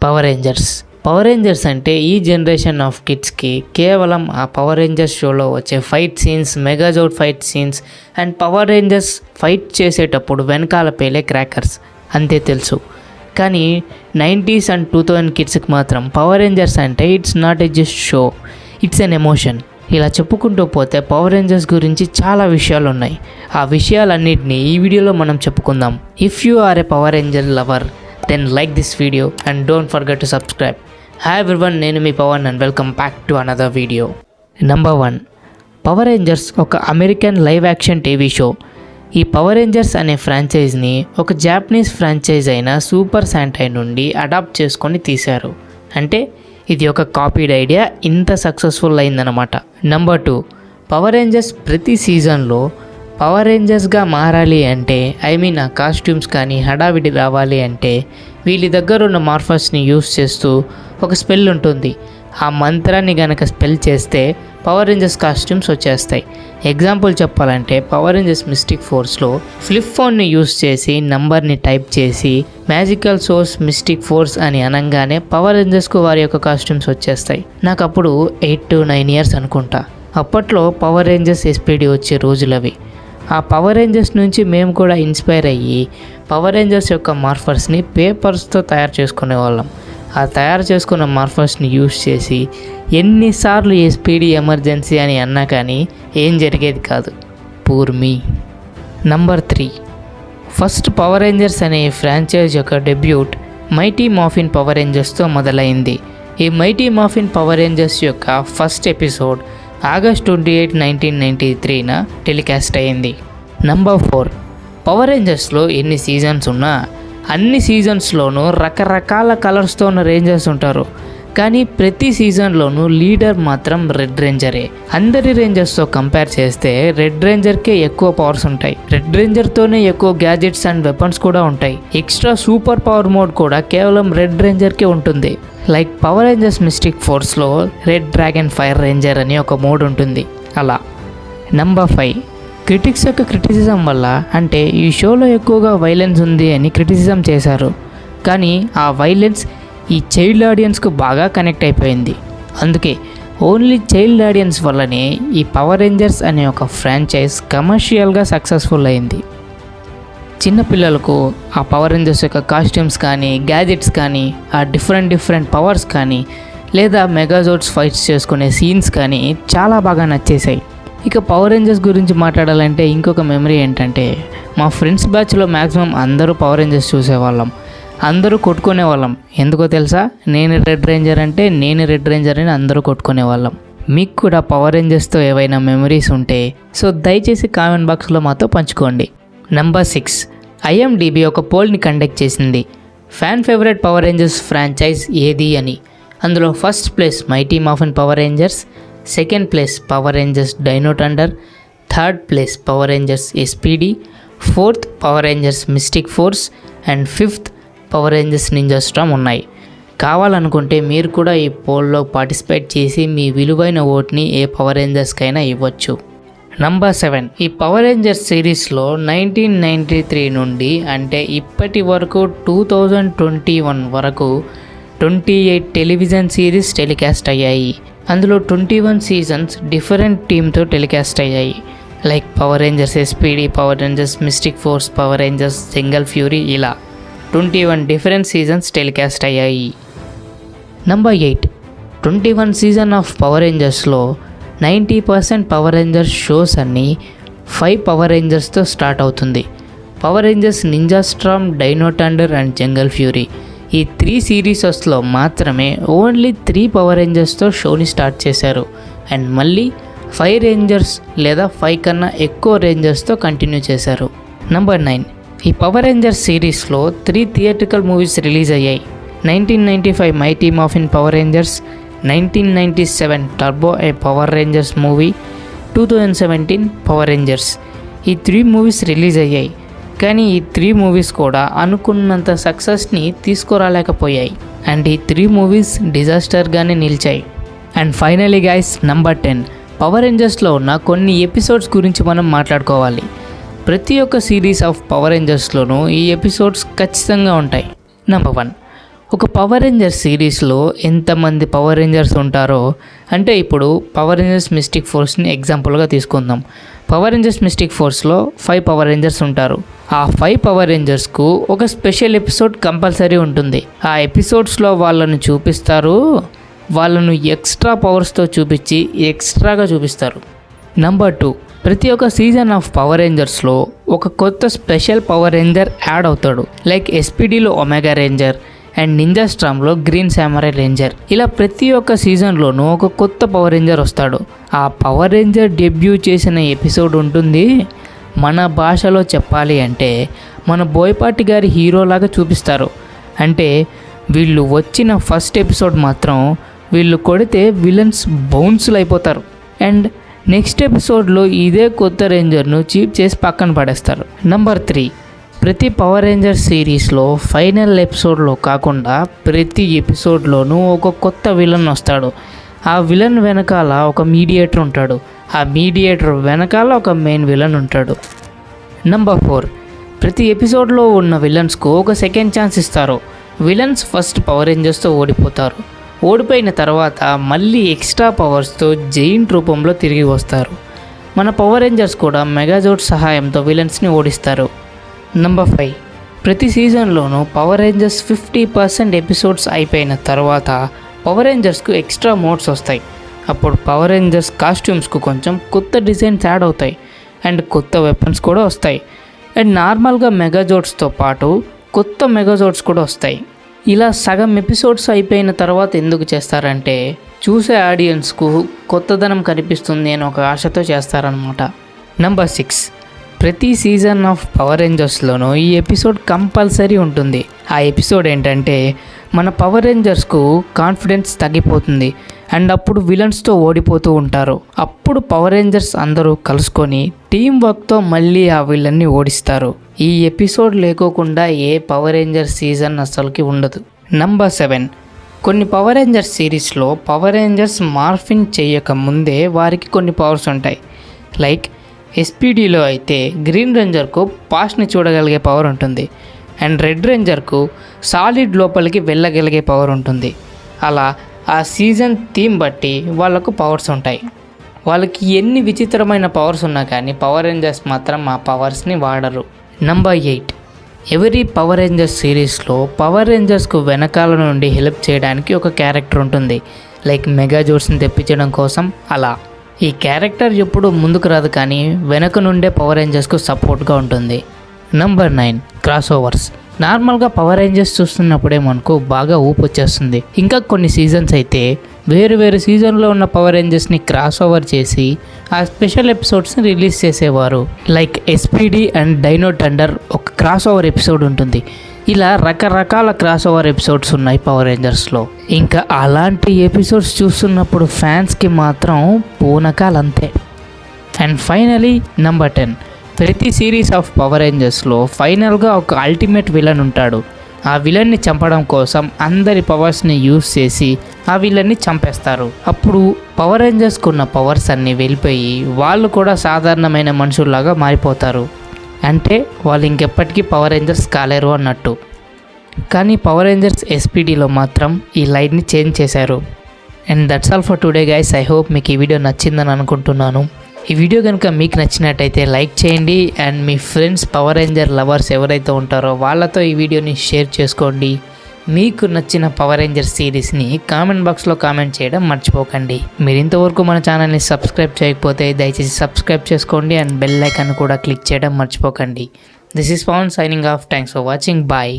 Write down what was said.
Power Rangers అంటే ఈ generation of కిడ్స్కి కేవలం ఆ పవర్ రేంజర్స్ షోలో వచ్చే fight scenes, Megazord fight scenes and power rangers fight చేసేటప్పుడు వెనకాల పేలే క్రాకర్స్ అంతే తెలుసు. కానీ 90s అండ్ 2000 కిడ్స్కి మాత్రం పవర్ రేంజర్స్ అంటే it's not a just show, it's an emotion. ఇలా చెప్పుకుంటూ పోతే పవర్ రేంజర్స్ గురించి చాలా విషయాలు ఉన్నాయి. ఆ విషయాలన్నింటినీ ఈ వీడియోలో మనం చెప్పుకుందాం. If you are a power ranger lover then like this video and don't forget to subscribe. Hi everyone, నేను మీ Pavan and welcome back to another video. Number 1, power rangers ఒక American live action TV show. ఈ power rangers అనే ఫ్రాంచైజ్ని ఒక Japanese franchise అయిన super Sentai నుండి adapt చేసుకొని తీశారు. అంటే ఇది ఒక కాపీడ్ ఐడియా ఇంత సక్సెస్ఫుల్ అయిందనమాట. Number 2, పవర్ రేంజర్స్ ప్రతి సీజన్లో పవర్ రేంజర్స్గా మారాలి అంటే ఆ కాస్ట్యూమ్స్ కానీ హడావిడి రావాలి అంటే వీళ్ళ దగ్గర ఉన్న మార్ఫర్స్ని యూస్ చేస్తూ ఒక స్పెల్ ఉంటుంది. ఆ మంత్రాన్ని గనక స్పెల్ చేస్తే పవర్ రేంజర్స్ కాస్ట్యూమ్స్ వచ్చేస్తాయి. ఎగ్జాంపుల్ చెప్పాలంటే పవర్ రేంజర్స్ మిస్టిక్ ఫోర్స్లో ఫ్లిప్ ఫోన్ని యూస్ చేసి నంబర్ని టైప్ చేసి మ్యాజికల్ సోర్స్ మిస్టిక్ ఫోర్స్ అని అనగానే పవర్ రేంజర్స్కు వారి యొక్క కాస్ట్యూమ్స్ వచ్చేస్తాయి. నాకు అప్పుడు 8 to 9 years అనుకుంటా. అప్పట్లో పవర్ రేంజర్స్ ఎస్పీడీ వచ్చే రోజులవి. ఆ పవర్ రేంజర్స్ నుంచి మేము కూడా ఇన్స్పైర్ అయ్యి పవర్ రేంజర్స్ యొక్క మార్ఫర్స్ని పేపర్స్తో తయారు చేసుకునే వాళ్ళం. ఆ తయారు చేసుకున్న మార్ఫర్స్ని యూస్ చేసి ఎన్నిసార్లు ఎస్పీడీ ఎమర్జెన్సీ అని అన్నా కానీ ఏం జరిగేది కాదు. పూర్ మీ. Number 3, ఫస్ట్ పవర్ రేంజర్స్ అనే ఫ్రాంచైజ్ యొక్క డెబ్యూట్ మైటీ మార్ఫిన్ పవర్ రేంజర్స్తో మొదలైంది. ఈ మైటీ మార్ఫిన్ పవర్ రేంజర్స్ యొక్క ఫస్ట్ ఎపిసోడ్ August 28, 1993న టెలికాస్ట్ అయ్యింది. Number 4, పవర్ రేంజర్స్లో ఎన్ని సీజన్స్ ఉన్నా అన్ని సీజన్స్లోనూ రకరకాల కలర్స్తో ఉన్న రేంజర్స్ ఉంటారు. కానీ ప్రతి సీజన్లోనూ లీడర్ మాత్రం రెడ్ రేంజరే. అందరి రేంజర్స్తో కంపేర్ చేస్తే రెడ్ రేంజర్కే ఎక్కువ పవర్స్ ఉంటాయి. రెడ్ రేంజర్తోనే ఎక్కువ గ్యాజెట్స్ అండ్ వెపన్స్ కూడా ఉంటాయి. ఎక్స్ట్రా సూపర్ పవర్ మోడ్ కూడా కేవలం రెడ్ రేంజర్కే ఉంటుంది. లైక్ పవర్ రేంజర్స్ మిస్టిక్ ఫోర్స్లో రెడ్ డ్రాగన్ ఫైర్ రేంజర్ అని ఒక మోడ్ ఉంటుంది. అలా. Number 5, క్రిటిక్స్ యొక్క క్రిటిసిజం వల్ల అంటే ఈ షోలో ఎక్కువగా వైలెన్స్ ఉంది అని క్రిటిసిజం చేశారు. కానీ ఆ వైలెన్స్ ఈ చైల్డ్ ఆడియన్స్కు బాగా కనెక్ట్ అయిపోయింది. అందుకే ఓన్లీ చైల్డ్ ఆడియన్స్ వల్లనే ఈ పవర్ రేంజర్స్ అనే ఒక ఫ్రాంచైజ్ కమర్షియల్గా సక్సెస్ఫుల్ అయింది. చిన్నపిల్లలకు ఆ పవర్ రేంజర్స్ యొక్క కాస్ట్యూమ్స్ కానీ గ్యాజెట్స్ కానీ ఆ డిఫరెంట్ పవర్స్ కానీ లేదా మెగాజోడ్స్ ఫైట్స్ చేసుకునే సీన్స్ కానీ చాలా బాగా నచ్చేసాయి. ఇక పవర్ రేంజర్స్ గురించి మాట్లాడాలంటే ఇంకొక మెమరీ ఏంటంటే మా ఫ్రెండ్స్ బ్యాచ్లో మ్యాక్సిమం అందరూ పవర్ రేంజర్స్ చూసేవాళ్ళం. అందరూ కొట్టుకునేవాళ్ళం. ఎందుకో తెలుసా? నేను రెడ్ రేంజర్ అంటే నేను రెడ్ రేంజర్ అని అందరూ కొట్టుకునేవాళ్ళం. మీకు కూడా పవర్ రేంజర్స్తో ఏవైనా మెమరీస్ ఉంటే సో దయచేసి కామెంట్ బాక్స్లో మాతో పంచుకోండి. Number 6, IMDb ఒక పోల్ని కండక్ట్ చేసింది fan favourite power Rangers franchise ఏది అని. అందులో first place mighty morphin power Rangers, second place power Rangers dino thunder, third place power rangers SPD, fourth power rangers mystic force and fifth power rangers ninja Storm ఉన్నాయి. కావాలనుకుంటే మీరు కూడా ఈ పోల్లో participate చేసి మీ విలువైన ఓట్ని ఏ పవర్ రేంజర్స్కైనా ఇవ్వచ్చు. Number 7, ఈ power Rangers సిరీస్లో 1993 నుండి అంటే ఇప్పటి వరకు 2021 వరకు 28 టెలివిజన్ సిరీస్ టెలికాస్ట్ అయ్యాయి. అందులో 21 సీజన్స్ డిఫరెంట్ టీమ్తో టెలికాస్ట్ అయ్యాయి. Like power rangers SPD, power rangers mystic force, power rangers jungle fury, ఇలా 21 డిఫరెంట్ సీజన్స్ టెలికాస్ట్ అయ్యాయి. Number 8, 21 సీజన్ ఆఫ్ పవర్ రేంజర్స్లో 90% పవర్ రేంజర్స్ షోస్ అన్నీ 5 పవర్ రేంజర్స్తో స్టార్ట్ అవుతుంది. Power rangers ninja storm, dino thunder and jungle fury ఈ 3 సిరీసెస్లో మాత్రమే only 3 power రేంజర్స్తో షోని start చేశారు. అండ్ మళ్ళీ 5 రేంజర్స్ లేదా 5 కన్నా ఎక్కువ రేంజర్స్తో కంటిన్యూ చేశారు. Number 9, ఈ పవర్ రేంజర్స్ సిరీస్లో 3 థియేట్రికల్ మూవీస్ రిలీజ్ అయ్యాయి. 1995 mighty morphin power rangers, 1997 turbo a power rangers movie, 2017 power rangers. ఈ 3 మూవీస్ రిలీజ్ అయ్యాయి. కానీ ఈ 3 మూవీస్ కూడా అనుకున్నంత సక్సెస్ని తీసుకురాలేకపోయాయి. అండ్ ఈ 3 మూవీస్ డిజాస్టర్గానే నిలిచాయి. And finally guys, Number 10, power రేంజర్స్లో ఉన్న కొన్ని ఎపిసోడ్స్ గురించి మనం మాట్లాడుకోవాలి. ప్రతి ఒక్క సిరీస్ ఆఫ్ పవర్ రేంజర్స్లోనూ ఈ ఎపిసోడ్స్ ఖచ్చితంగా ఉంటాయి. Number 1, ఒక పవర్ రేంజర్స్ సిరీస్లో ఎంతమంది పవర్ రేంజర్స్ ఉంటారో, అంటే ఇప్పుడు పవర్ రేంజర్స్ మిస్టిక్ ఫోర్స్ని ఎగ్జాంపుల్గా తీసుకుందాం. పవర్ రేంజర్స్ మిస్టిక్ ఫోర్స్లో 5 పవర్ రేంజర్స్ ఉంటారు. ఆ 5 పవర్ రేంజర్స్కు ఒక స్పెషల్ ఎపిసోడ్ కంపల్సరీ ఉంటుంది. ఆ ఎపిసోడ్స్లో వాళ్ళను చూపిస్తారు, వాళ్ళను ఎక్స్ట్రా పవర్స్తో చూపించి ఎక్స్ట్రాగా చూపిస్తారు. నెంబర్ 2, ప్రతి ఒక్క సీజన్ ఆఫ్ పవర్ రేంజర్స్లో ఒక కొత్త స్పెషల్ పవర్ రేంజర్ యాడ్ అవుతాడు. లైక్ ఎస్పీడీలో ఒమేగా రేంజర్ అండ్ నింజా స్టార్మ్లో గ్రీన్ సామురాయ్ రేంజర్. ఇలా ప్రతి ఒక్క సీజన్లోనూ ఒక కొత్త పవర్ రేంజర్ వస్తాడు. ఆ పవర్ రేంజర్ డెబ్యూ చేసిన ఎపిసోడ్ ఉంటుంది. మన భాషలో చెప్పాలి అంటే మన బోయపాటి గారి హీరోలాగా చూపిస్తారు. అంటే వీళ్ళు వచ్చిన ఫస్ట్ ఎపిసోడ్ మాత్రం వీళ్ళు కొడితే విలన్స్ బౌన్స్లు అయిపోతారు. అండ్ నెక్స్ట్ ఎపిసోడ్లో ఇదే కొత్త రేంజర్ను చీప్ చేసి పక్కన పడేస్తారు. నెంబర్ 3, ప్రతి పవర్ రేంజర్ సిరీస్లో ఫైనల్ ఎపిసోడ్లో కాకుండా ప్రతి ఎపిసోడ్లోనూ ఒక కొత్త విలన్ వస్తాడు. ఆ విలన్ వెనకాల ఒక మీడియేటర్ ఉంటాడు. ఆ మీడియేటర్ వెనకాల ఒక మెయిన్ విలన్ ఉంటాడు. నెంబర్ 4, ప్రతి ఎపిసోడ్లో ఉన్న విలన్స్కు ఒక సెకండ్ ఛాన్స్ ఇస్తారు. విలన్స్ ఫస్ట్ పవర్ రేంజర్స్తో ఓడిపోతారు. ఓడిపోయిన తర్వాత మళ్ళీ ఎక్స్ట్రా పవర్స్తో జైంట్ రూపంలో తిరిగి వస్తారు. మన పవర్ రేంజర్స్ కూడా మెగాజోడ్ సహాయంతో విలన్స్ని ఓడిస్తారు. నెంబర్ 5, ప్రతి సీజన్లోనూ పవర్ రేంజర్స్ 50% ఎపిసోడ్స్ అయిపోయిన తర్వాత పవర్ రేంజర్స్కు ఎక్స్ట్రా మోడ్స్ వస్తాయి. అప్పుడు పవర్ రేంజర్స్ కాస్ట్యూమ్స్కు కొంచెం కొత్త డిజైన్స్ యాడ్ అవుతాయి అండ్ కొత్త వెపన్స్ కూడా వస్తాయి. అండ్ నార్మల్గా మెగాజోడ్స్తో పాటు కొత్త మెగాజోడ్స్ కూడా వస్తాయి. ఇలా సగం ఎపిసోడ్స్ అయిపోయిన తర్వాత ఎందుకు చేస్తారంటే చూసే ఆడియన్స్కు కొత్తదనం కనిపిస్తుంది అని ఒక ఆశతో చేస్తారనమాట. నెంబర్ 6, ప్రతి సీజన్ ఆఫ్ పవర్ రేంజర్స్లోనూ ఈ ఎపిసోడ్ కంపల్సరీ ఉంటుంది. ఆ ఎపిసోడ్ ఏంటంటే మన పవర్ రేంజర్స్కు కాన్ఫిడెన్స్ తగ్గిపోతుంది అండ్ అప్పుడు విలన్స్తో ఓడిపోతూ ఉంటారు. అప్పుడు పవర్ రేంజర్స్ అందరూ కలుసుకొని టీం వర్క్తో మళ్ళీ ఆ విలన్ని ఓడిస్తారు. ఈ ఎపిసోడ్ లేకోకుండా ఏ పవర్ రేంజర్ సీజన్ అసలుకి ఉండదు. నెంబర్ 7, కొన్ని పవర్ రేంజర్స్ సిరీస్లో పవర్ రేంజర్స్ మార్ఫింగ్ చేయక ముందే వారికి కొన్ని పవర్స్ ఉంటాయి. లైక్ ఎస్పీడీలో అయితే గ్రీన్ రేంజర్కు పాస్ట్ని చూడగలిగే పవర్ ఉంటుంది అండ్ రెడ్ రేంజర్కు సాలిడ్ లోపలికి వెళ్ళగలిగే పవర్ ఉంటుంది. అలా ఆ సీజన్ థీమ్ బట్టి వాళ్ళకు పవర్స్ ఉంటాయి. వాళ్ళకి ఎన్ని విచిత్రమైన పవర్స్ ఉన్నా కానీ పవర్ రేంజర్స్ మాత్రం ఆ పవర్స్ని వాడరు. నెంబర్ 8, ఎవరీ పవర్ రేంజర్స్ సిరీస్లో పవర్ రేంజర్స్కు వెనకాల నుండి హెల్ప్ చేయడానికి ఒక క్యారెక్టర్ ఉంటుంది. లైక్ మెగాజోడ్స్ని తెప్పించడం కోసం. అలా ఈ క్యారెక్టర్ ఎప్పుడు ముందుకు రాదు కానీ వెనక నుండే పవర్ రేంజర్స్కు సపోర్ట్గా ఉంటుంది. Number 9, cross overs. నార్మల్గా పవర్ రేంజర్స్ చూస్తున్నప్పుడే మనకు బాగా ఊపు వచ్చేస్తుంది. ఇంకా కొన్ని సీజన్స్ అయితే వేరు సీజన్లో ఉన్న పవర్ రేంజర్స్ని క్రాస్ ఓవర్ చేసి ఆ స్పెషల్ ఎపిసోడ్స్ని రిలీజ్ చేసేవారు. Like SPD and dino thunder ఒక క్రాస్ ఓవర్ ఎపిసోడ్ ఉంటుంది. ఇలా రకరకాల క్రాస్ ఓవర్ ఎపిసోడ్స్ ఉన్నాయి పవర్ రేంజర్స్లో. ఇంకా అలాంటి ఎపిసోడ్స్ చూస్తున్నప్పుడు ఫ్యాన్స్కి మాత్రం పూనకాలంతే. అండ్ ఫైనలీ నెంబర్ 10, ప్రతి సిరీస్ ఆఫ్ పవర్ రేంజర్స్లో ఫైనల్గా ఒక అల్టిమేట్ విలన్ ఉంటాడు. ఆ విలన్ని చంపడం కోసం అందరి పవర్స్ని యూజ్ చేసి ఆ విలన్ని చంపేస్తారు. అప్పుడు పవర్ రేంజర్స్కి ఉన్న పవర్స్ అన్నీ వెళ్ళిపోయి వాళ్ళు కూడా సాధారణమైన మనుషుల్లాగా మారిపోతారు. అంటే వాళ్ళు ఇంకెప్పటికీ పవర్ రేంజర్స్ కాలేరు అన్నట్టు. కానీ పవర్ రేంజర్స్ ఎస్పీడీలో మాత్రం ఈ లైన్ని చేంజ్ చేశారు. And that's all for today guys. I hope మీకు ఈ వీడియో నచ్చిందని అనుకుంటున్నాను. ఈ వీడియో కనుక మీకు నచ్చినట్టయితే లైక్ చేయండి and me friends power ranger lovers ఎవరైతే ఉంటారో వాళ్ళతో ఈ వీడియోని షేర్ చేసుకోండి. మీకు నచ్చిన పవర్ రేంజర్ సిరీస్ని కామెంట్ బాక్స్లో కామెంట్ చేయడం మర్చిపోకండి. మీరు ఇంతవరకు మన ఛానల్ని సబ్స్క్రైబ్ చేయకపోతే దయచేసి సబ్స్క్రైబ్ చేసుకోండి అండ్ బెల్ ఐకాన్ కూడా క్లిక్ చేయడం మర్చిపోకండి. This is Pavan signing off. Thanks for watching. Bye.